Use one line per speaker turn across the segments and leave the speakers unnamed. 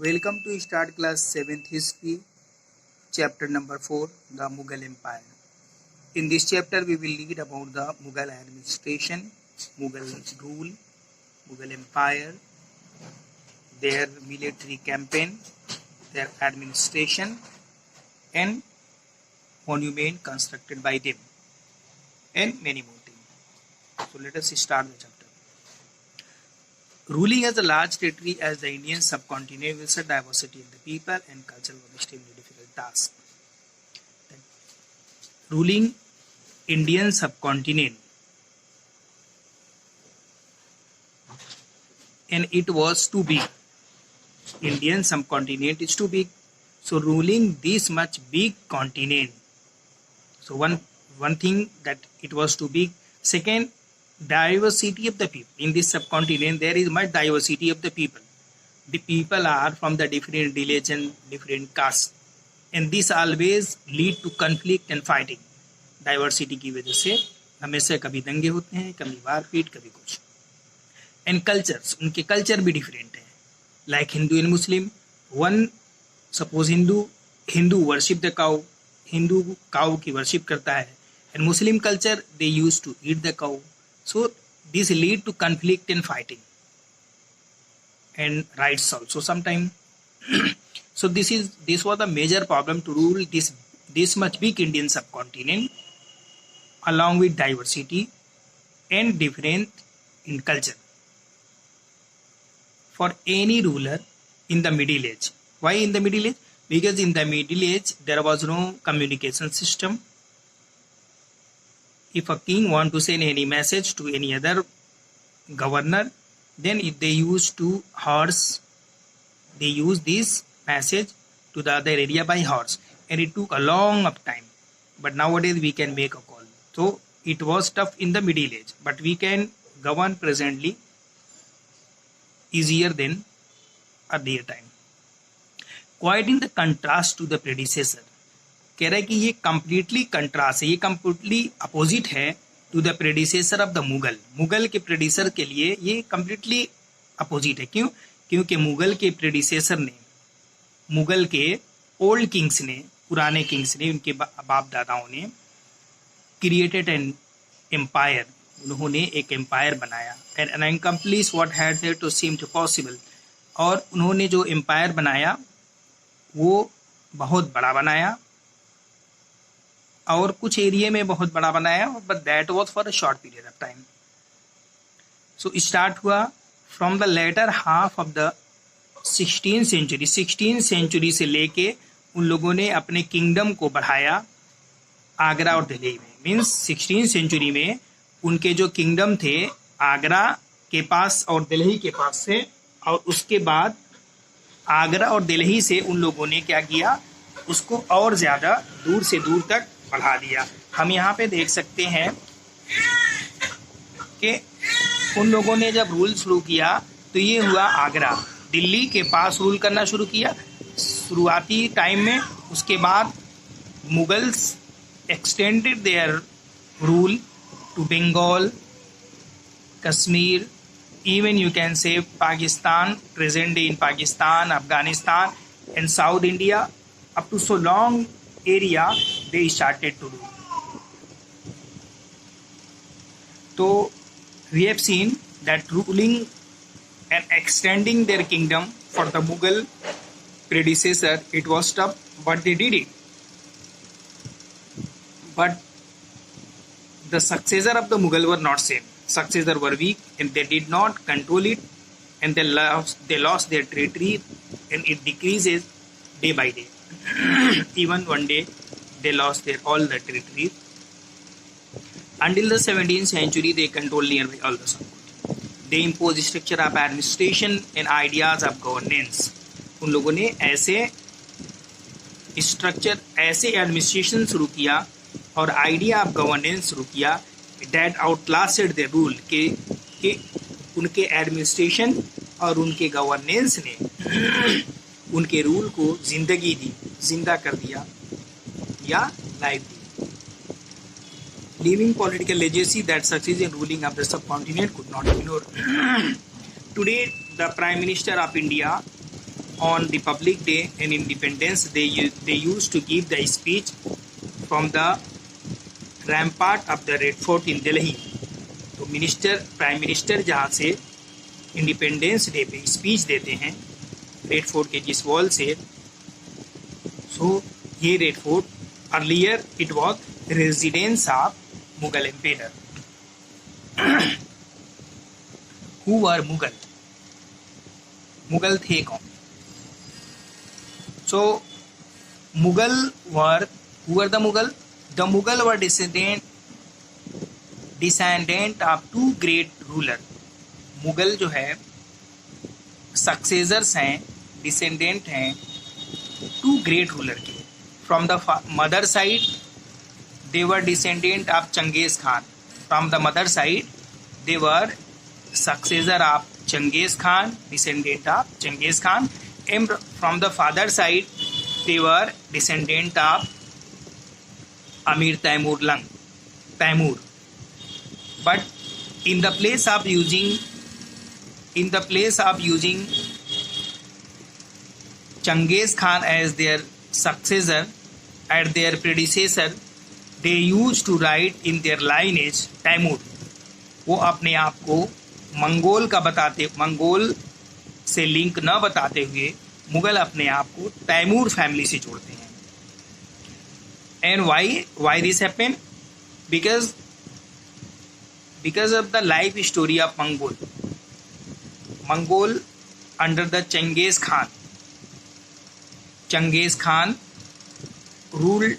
Welcome to Start Class 7th History, Chapter number 4, the Mughal Empire. In this chapter, we will read about the Mughal administration, Mughal rule, Mughal Empire, their military campaign, their administration, and monument constructed by them, and many more things. So let us start the chapter. Ruling as a large territory as the Indian subcontinent with such diversity in the people and culture was extremely difficult task. Ruling Indian subcontinent, and it was too big. Indian subcontinent is too big. So ruling this much big continent. So one thing that it was too big. Second, diversity of the people. In this subcontinent, there is much diversity of the people. The people are from the different religion, different castes, and this always lead to conflict and fighting. Diversity की वजह से हमेशा कभी दंगे होते हैं, कभी मारपीट, कभी कुछ. एंड कल्चर्स, उनके कल्चर भी डिफरेंट है. Like Hindu and Muslim. One suppose Hindu worship the cow, Hindu cow की वर्शिप करता है. And Muslim culture they use to eat the cow. So this lead to conflict and fighting and riots also sometime. So this was the major problem to rule this much big Indian subcontinent, along with diversity and different in culture. For any ruler in the Middle Age. Why in the Middle Age? Because in the Middle Age there was no communication system. If a king want to send any message to any other governor, then if they use to horse, they use this message to the other area by horse, and it took a long of time. But nowadays we can make a call. So it was tough in the Middle Age, but we can govern presently easier than earlier time. Quite in the contrast to the predecessor. कह रहा है कि ये completely contrast है, ये completely opposite है to the predecessor of the Mughal. Mughal के predecessor के लिए ये कंप्लीटली अपोजिट है. क्यों? क्योंकि मुगल के प्रेडिसेसर ने, मुगल के ओल्ड किंग्स ने, पुराने किंग्स ने, उनके बाप दादाओं ने क्रिएटेड एन एम्पायर. उन्होंने एक एम्पायर बनाया. And uncomplete what had there to seem to possible. और उन्होंने जो एम्पायर बनाया वो बहुत बड़ा बनाया, और कुछ एरिया में बहुत बड़ा बनाया, but that was for a short period of time. So start हुआ from the later half of the 16th century. 16th century से लेके उन लोगों ने अपने किंगडम को बढ़ाया आगरा और दिल्ली में. मीन्स 16th सेंचुरी में उनके जो किंगडम थे आगरा के पास और दिल्ली के पास से, और उसके बाद आगरा और दिल्ली से उन लोगों ने क्या किया, उसको और ज़्यादा दूर से दूर तक बढ़ा दिया. हम यहाँ पे देख सकते हैं कि उन लोगों ने जब रूल शुरू किया तो ये हुआ आगरा, दिल्ली के पास रूल करना शुरू किया शुरुआती टाइम में. उसके बाद Mughals extended their rule to Bengal, Kashmir, even you can say Pakistan, present day in Pakistan, Afghanistan and South India, up to so long area they started to rule. So we have seen that ruling and extending their kingdom for the Mughal predecessor, it was tough, but they did it. But the successor of the Mughal were not same. Successor were weak and they did not control it, and they lost their territory, and it decreases day by day. Even one day they lost all the territory. Until the 17th century they controlled nearby all the subcontinent. They imposed structure of administration and ideas of governance. उन लोगों ने ऐसे structure, ऐसे administration शुरू किया और idea of governance शुरू किया that outlasted their rule. के उनके एडमिनिस्ट्रेशन और उनके गवर्नेंस ने उनके रूल को जिंदगी दी, जिंदा कर दिया या life the. Leaving political legacy that success in ruling of the subcontinent could not be ignored. Today, the Prime Minister of India on Republic Day and Independence Day, they used to give the speech from the rampart of the Red Fort in Delhi. तो prime minister जहाँ से independence day पे speech देते हैं red fort के जिस wall से, so ये red fort earlier it was residence of Mughal empire. Who were Mughal? Mughal थे कौन? So Mughal were, who were the Mughal? The Mughal were descendant of two great ruler. Mughal जो है सक्सेसर्स हैं, डिसेंडेंट हैं टू ग्रेट रूलर के. From the mother side they were descendant of Genghis Khan. From the mother side, they were successor of Genghis Khan, descendant of Genghis Khan. And from the father side, they were descendant of Amir Taimur. But in the place of using Genghis Khan as their successor and their predecessor, they used to write in their lineage Taimur. वो अपने आप को Mongol से link न बताते हुए मुगल अपने आप को तैमूर फैमिली से जोड़ते हैं. And why this happen? Because of the life story of Mongol under the Genghis Khan ruled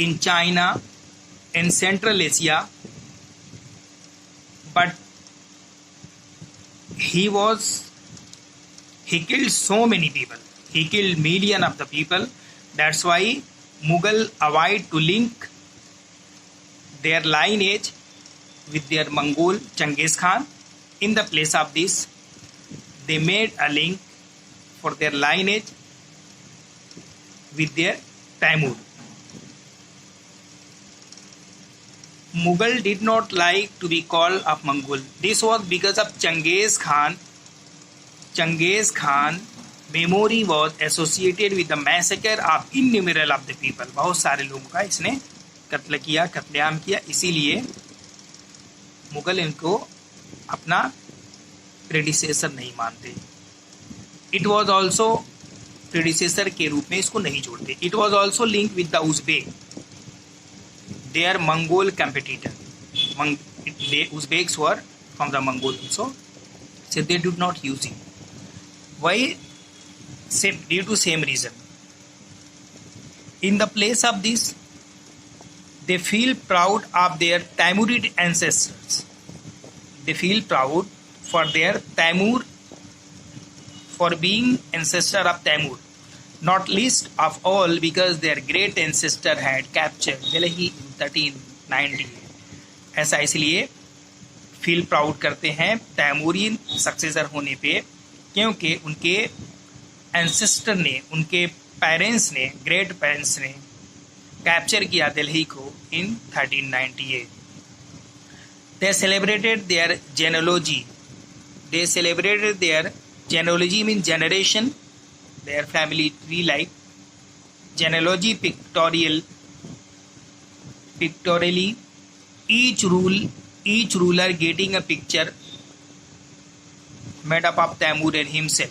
in China and Central Asia, but he killed so many people. He killed million of the people. That's why Mughal avoid to link their lineage with their Mongol Genghis Khan. In the place of this, they made a link for their lineage with their Taimur. Mughal did not like to be called of Mongol. This was because of Genghis Khan. Genghis Khan memory was associated with the massacre of innumerable of the people. बहुत सारे लोगों का इसने कत्लेआम किया, इसीलिए मुगल इनको अपना predecessor नहीं मानते. इट वॉज ऑल्सो प्रेडिसेसर के रूप में इसको नहीं जोड़ते. It was also link with the Uzbek, their Mongol competitor. The Uzbeks were from the Mongol also, so they did not use it. Why? Due to same reason. In the place of this, they feel proud of their Taimurid ancestors. They feel proud for their Taimur, for being ancestor of Taimur. Not least of all because their great ancestor had captured Delhi in 1398. ऐसा इसलिए feel proud करते हैं तैमूरियन successor होने पे, क्योंकि उनके ancestor ने, उनके पेरेंट्स ने, ग्रेट पेरेंट्स ने कैप्चर किया दिल्ली को इन 1398. They celebrated their genealogy. Genealogy means generation. Their family tree like genealogy pictorially, each ruler getting a picture made up of Taimur and himself.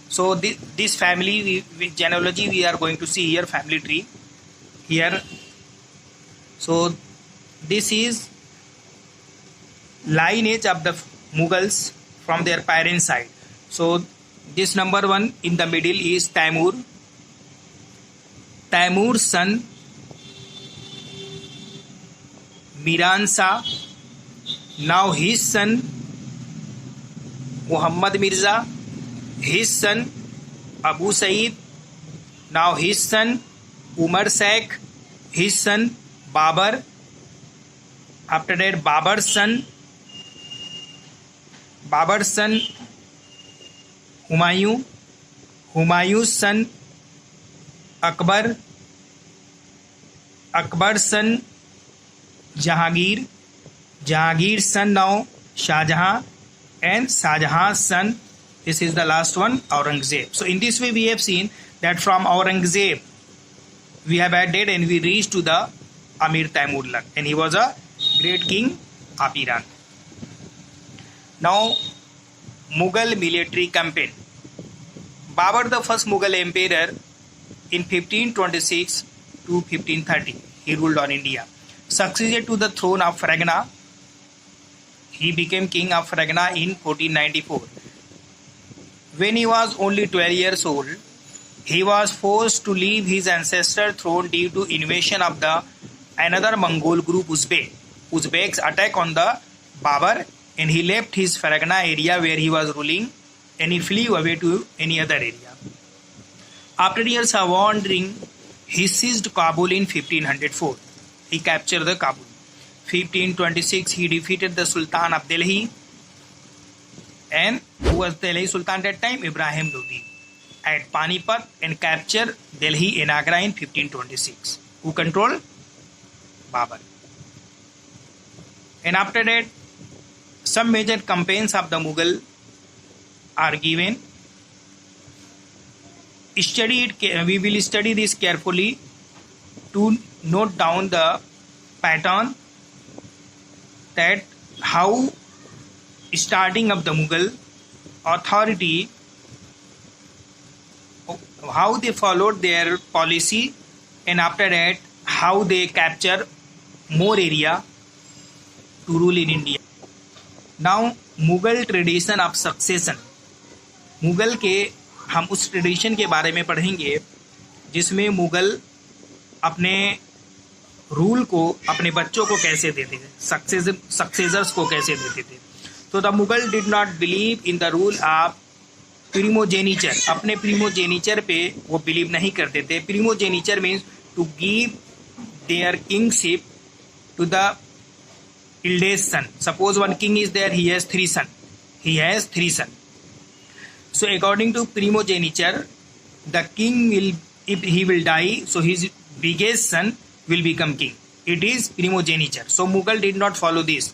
So this family genealogy we are going to see here, family tree here. So this is lineage of the Mughals from their parents side. So this number 1 in the middle is Taimur. Taimur's son Miran Shah. Now his son Muhammad Mirza. His son Abu Said. Now his son Umar Sheikh. His son Babar. After that Babar's son Humayun. Humayun's son Akbar. Akbar's son Jahangir. Jahangir's son now Shah Jahan, and Shah Jahan's son This is the last one, Aurangzeb. So in this way we have seen that from Aurangzeb we have added and we reached to the Amir Taimurlak, and he was a great king of Iran. Now Mughal military campaign. Babur, the first Mughal emperor, in 1526 to 1530 he ruled on India. Succeeded to the throne of Fargana. He became king of Fargana in 1494. When he was only 12 years old, he was forced to leave his ancestral throne due to invasion of the another Mongol group, Uzbeks attack on the Babur, and he left his Fargana area where he was ruling and he flew away to any other area. After years of wandering, he seized Kabul in 1504. He captured the Kabul. 1526 he defeated the Sultan of Delhi, and who was Delhi Sultan at that time? Ibrahim Lodi, at Panipat, and captured Delhi and Agra in 1526. Who controlled? Babur. And after that, some major campaigns of the Mughal are given. We will study this carefully to note down the pattern, that how starting of the Mughal authority, how they followed their policy, and after that how they capture more area to rule in India. Now Mughal tradition of succession. Mughal के हम उस tradition के बारे में पढ़ेंगे जिसमें मुगल अपने rule को अपने बच्चों को कैसे देते थे, सक्सेसर्स को कैसे देते थे. तो the Mughal did not believe in the rule of primogeniture. अपने प्रीमोजेनिचर पे वो बिलीव नहीं करते थे. Primogeniture means to give their kingship to the eldest son. Suppose one king is there, he has three sons. So according to primogeniture, the king will, if he will die, so his biggest son will become king. It is primogeniture. So Mughal did not follow this.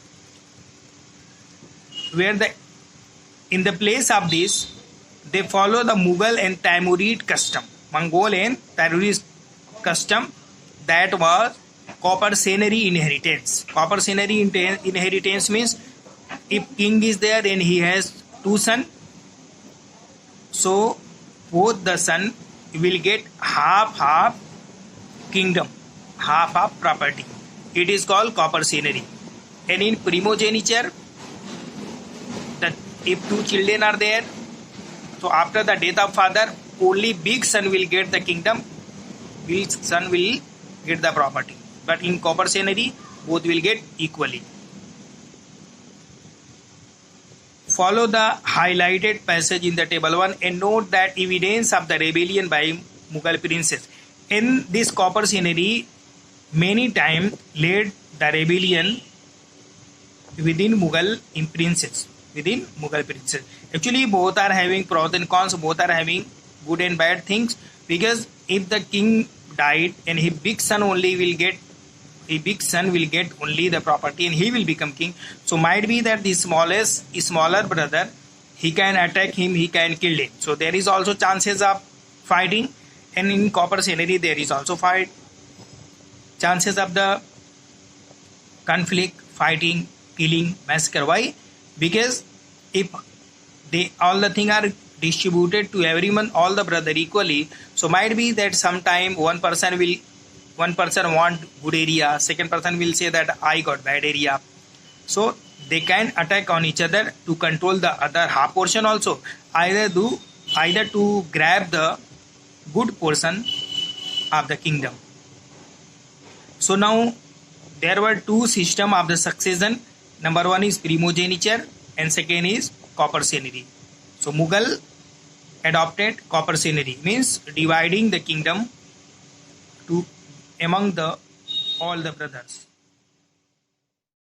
In the place of this, they follow the Mughal and Timurid custom. Mongol and Timurid custom, that was coparcenary inheritance. Coparcenary inheritance means if king is there and he has two sons, so both the son will get half kingdom, half property. It is called coparcenary. And in primogeniture, that if two children are there, so after the death of father, only big son will get the kingdom, big son will get the property. But in coparcenary, both will get equally. Follow the highlighted passage in the table 1 and note that evidence of the rebellion by Mughal princes. In this coparcenary, many times led the rebellion within Mughal princes. Actually, both are having pros and cons, both are having good and bad things, because if the king died and his big son will get only the property and he will become king, so might be that the smaller brother, he can attack him, he can kill him. So there is also chances of fighting, and in coparcenary there is also chances of the conflict, fighting, killing, massacre. Why? Because if all the things are distributed to everyone, all the brother equally, so might be that sometime one person want good area, second person will say that I got bad area. So they can attack on each other to control the other half portion also, either to grab the good portion of the kingdom. So now there were two systems of the succession. Number one is primogeniture and second is coparcenary. So Mughal adopted coparcenary, means dividing the kingdom among all the brothers.